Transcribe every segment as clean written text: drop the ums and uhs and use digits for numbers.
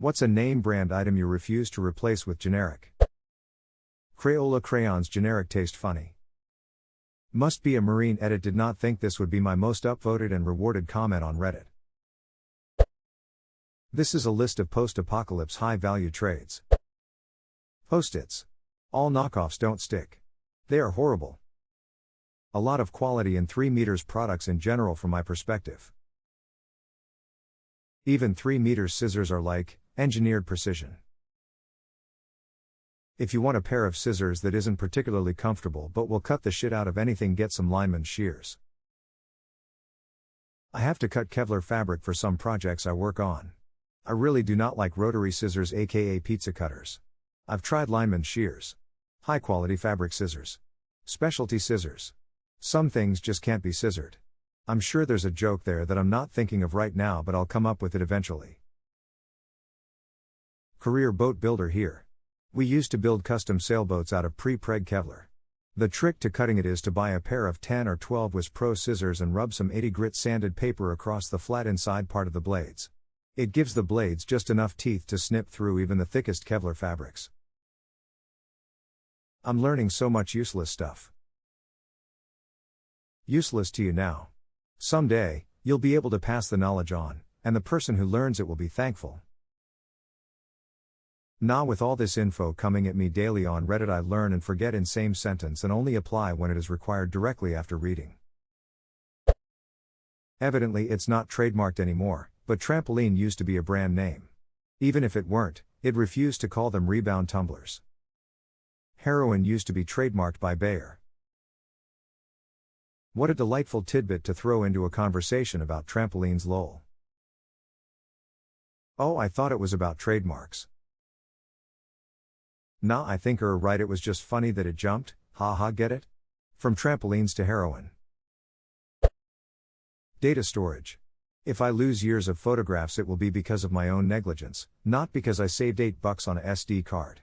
What's a name brand item you refuse to replace with generic? Crayola crayons generic taste funny. Must be a Marine. Edit did not think this would be my most upvoted and rewarded comment on Reddit. This is a list of post-apocalypse high-value trades. Post-its. All knockoffs don't stick. They are horrible. A lot of quality in 3 meters products in general from my perspective. Even 3 meters scissors are like engineered precision. If you want a pair of scissors that isn't particularly comfortable but will cut the shit out of anything, get some lineman shears. I have to cut Kevlar fabric for some projects I work on. I really do not like rotary scissors, aka pizza cutters. I've tried lineman shears. High quality fabric scissors. Specialty scissors. Some things just can't be scissored. I'm sure there's a joke there that I'm not thinking of right now, but I'll come up with it eventually. Career boat builder here. We used to build custom sailboats out of pre-preg Kevlar. The trick to cutting it is to buy a pair of 10 or 12 WIS Pro scissors and rub some 80 grit sanded paper across the flat inside part of the blades. It gives the blades just enough teeth to snip through even the thickest Kevlar fabrics. I'm learning so much useless stuff. Useless to you now. Someday, you'll be able to pass the knowledge on, and the person who learns it will be thankful. Nah, with all this info coming at me daily on Reddit, I learn and forget in same sentence and only apply when it is required directly after reading. Evidently it's not trademarked anymore, but trampoline used to be a brand name. Even if it weren't, it refused to call them rebound tumblers. Heroin used to be trademarked by Bayer. What a delightful tidbit to throw into a conversation about trampolines, lol. Oh, I thought it was about trademarks. Nah, I think you're right, it was just funny that it jumped, haha, get it? From trampolines to heroin. Data storage. If I lose years of photographs, it will be because of my own negligence, not because I saved $8 on a SD card.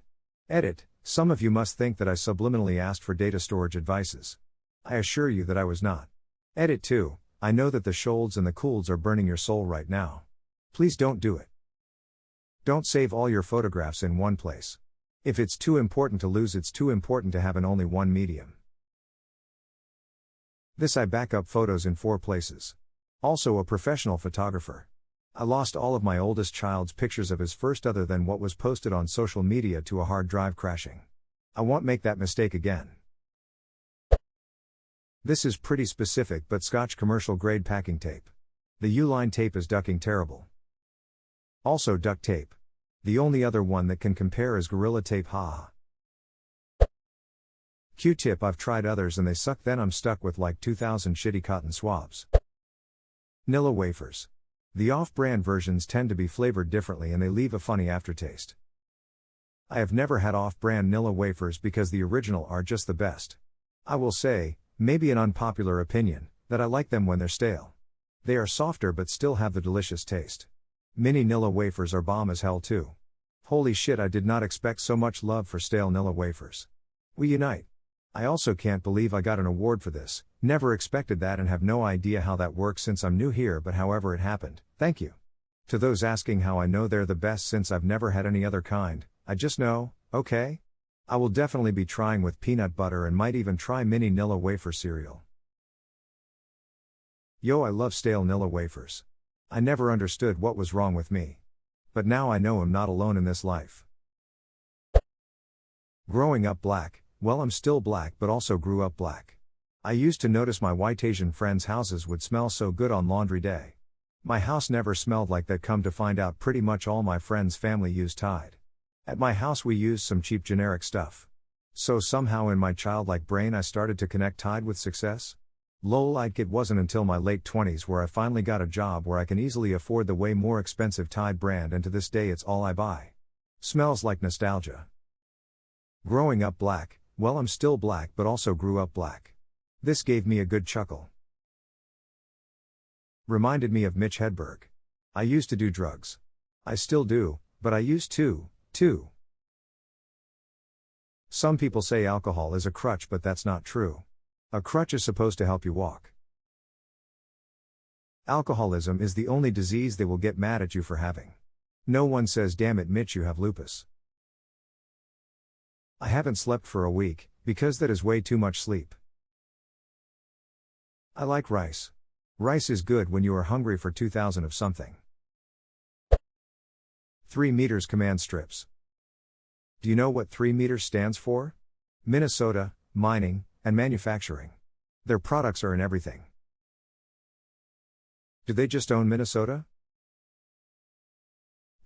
Edit. Some of you must think that I subliminally asked for data storage advices. I assure you that I was not. Edit 2. I know that the Scholds and the Coolds are burning your soul right now. Please don't do it. Don't save all your photographs in one place. If it's too important to lose, it's too important to have in only one medium. This I back up photos in 4 places. Also a professional photographer. I lost all of my oldest child's pictures of his first other than what was posted on social media to a hard drive crashing. I won't make that mistake again. This is pretty specific, but Scotch commercial grade packing tape. The U-line tape is ducking terrible. Also duct tape. The only other one that can compare is Gorilla Tape, haha. Q-tip, I've tried others and they suck, then I'm stuck with like 2,000 shitty cotton swabs. Nilla wafers. The off-brand versions tend to be flavored differently and they leave a funny aftertaste. I have never had off-brand Nilla wafers because the original are just the best. I will say, maybe an unpopular opinion, that I like them when they're stale. They are softer but still have the delicious taste. Mini Nilla wafers are bomb as hell too. Holy shit, I did not expect so much love for stale Nilla wafers. We unite. I also can't believe I got an award for this, never expected that and have no idea how that works since I'm new here, but however it happened, thank you. To those asking how I know they're the best since I've never had any other kind, I just know, okay? I will definitely be trying with peanut butter and might even try mini Nilla wafer cereal. Yo, I love stale Nilla wafers. I never understood what was wrong with me. But now I know I'm not alone in this life. Growing up black, well, I'm still black but also grew up black. I used to notice my white Asian friends' houses would smell so good on laundry day. My house never smelled like that. Come to find out, pretty much all my friends' family used Tide. At my house we used some cheap generic stuff. So somehow in my childlike brain I started to connect Tide with success. Lol, like it wasn't until my late 20s where I finally got a job where I can easily afford the way more expensive Tide brand, and to this day it's all I buy. Smells like nostalgia. Growing up black, well, I'm still black but also grew up black. This gave me a good chuckle. Reminded me of Mitch Hedberg. I used to do drugs. I still do, but I used to, too. Some people say alcohol is a crutch, but that's not true. A crutch is supposed to help you walk. Alcoholism is the only disease they will get mad at you for having. No one says damn it Mitch you have lupus. I haven't slept for a week, because that is way too much sleep. I like rice. Rice is good when you are hungry for 2000 of something. 3 meters command strips. Do you know what 3 meters stands for? Minnesota, mining, and manufacturing. Their products are in everything. Do they just own Minnesota?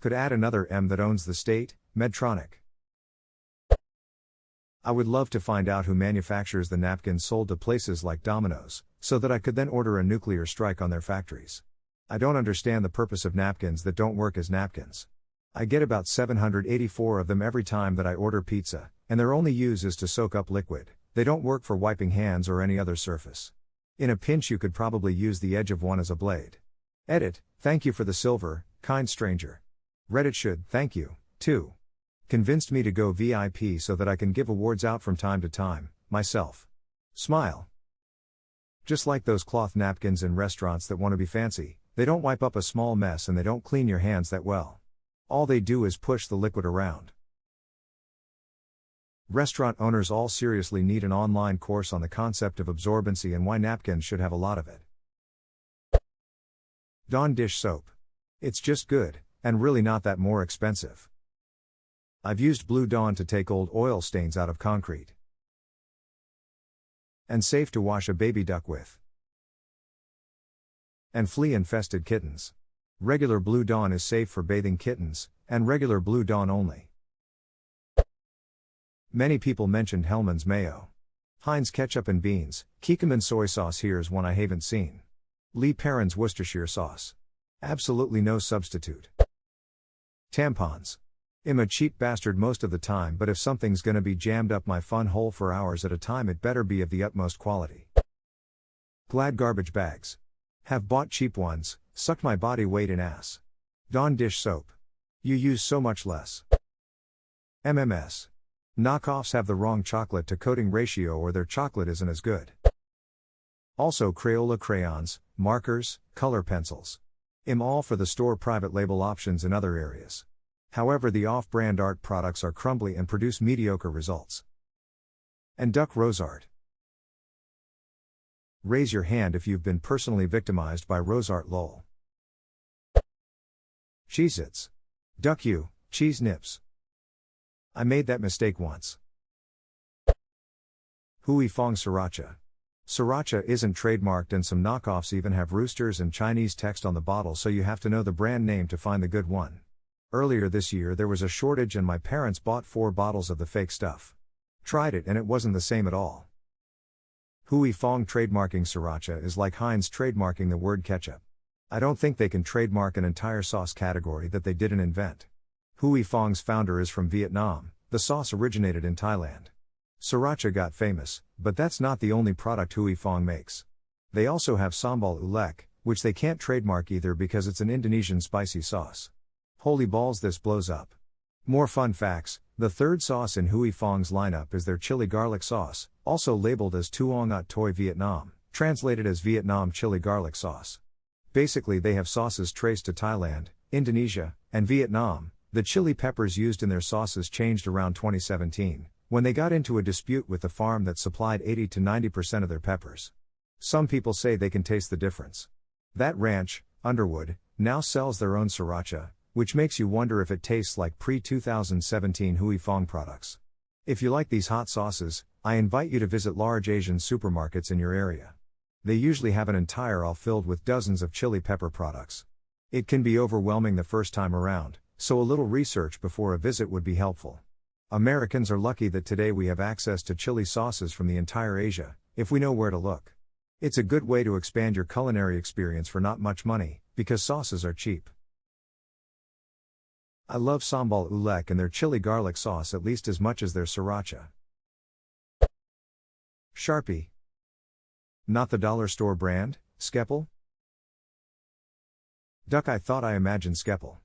Could add another M that owns the state, Medtronic. I would love to find out who manufactures the napkins sold to places like Domino's, so that I could then order a nuclear strike on their factories. I don't understand the purpose of napkins that don't work as napkins. I get about 784 of them every time that I order pizza, and their only use is to soak up liquid. They don't work for wiping hands or any other surface. In a pinch you could probably use the edge of one as a blade. Edit, thank you for the silver, kind stranger. Reddit should, thank you, too. Convinced me to go VIP so that I can give awards out from time to time, myself. Smile. Just like those cloth napkins in restaurants that want to be fancy, they don't wipe up a small mess and they don't clean your hands that well. All they do is push the liquid around. Restaurant owners all seriously need an online course on the concept of absorbency and why napkins should have a lot of it. Dawn dish soap. It's just good, and really not that more expensive. I've used Blue Dawn to take old oil stains out of concrete. And safe to wash a baby duck with. And flea-infested kittens. Regular Blue Dawn is safe for bathing kittens, and regular Blue Dawn only. Many people mentioned Hellmann's mayo. Heinz ketchup and beans, Kikkoman soy sauce here's one I haven't seen. Lee Perrin's Worcestershire sauce. Absolutely no substitute. Tampons. I'm a cheap bastard most of the time, but if something's gonna be jammed up my fun hole for hours at a time it better be of the utmost quality. Glad garbage bags. Have bought cheap ones, sucked my body weight in ass. Dawn dish soap. You use so much less. MMS. Knockoffs have the wrong chocolate to coating ratio or their chocolate isn't as good. Also Crayola crayons, markers, color pencils. I'm all for the store private label options in other areas. However, the off-brand art products are crumbly and produce mediocre results. And duck rose art. Raise your hand if you've been personally victimized by rose art lol. Cheez-Its. Duck you, cheese nips. I made that mistake once. Hui Fong Sriracha. Sriracha isn't trademarked and some knockoffs even have roosters and Chinese text on the bottle, so you have to know the brand name to find the good one. Earlier this year there was a shortage and my parents bought 4 bottles of the fake stuff. Tried it and it wasn't the same at all. Hui Fong trademarking Sriracha is like Heinz trademarking the word ketchup. I don't think they can trademark an entire sauce category that they didn't invent. Hui Fong's founder is from Vietnam, the sauce originated in Thailand. Sriracha got famous, but that's not the only product Hui Fong makes. They also have sambal ulek, which they can't trademark either because it's an Indonesian spicy sauce. Holy balls, this blows up. More fun facts, the third sauce in Hui Fong's lineup is their chili garlic sauce, also labeled as Tuong At Toi Vietnam, translated as Vietnam chili garlic sauce. Basically they have sauces traced to Thailand, Indonesia, and Vietnam. The chili peppers used in their sauces changed around 2017, when they got into a dispute with the farm that supplied 80 to 90% of their peppers. Some people say they can taste the difference. That ranch, Underwood, now sells their own sriracha, which makes you wonder if it tastes like pre-2017 Hui Fong products. If you like these hot sauces, I invite you to visit large Asian supermarkets in your area. They usually have an entire aisle filled with dozens of chili pepper products. It can be overwhelming the first time around, so a little research before a visit would be helpful. Americans are lucky that today we have access to chili sauces from the entire Asia, if we know where to look. It's a good way to expand your culinary experience for not much money, because sauces are cheap. I love sambal ulek and their chili garlic sauce at least as much as their sriracha. Sharpie. Not the dollar store brand, Skepple? Duck, I thought I imagined Skepple.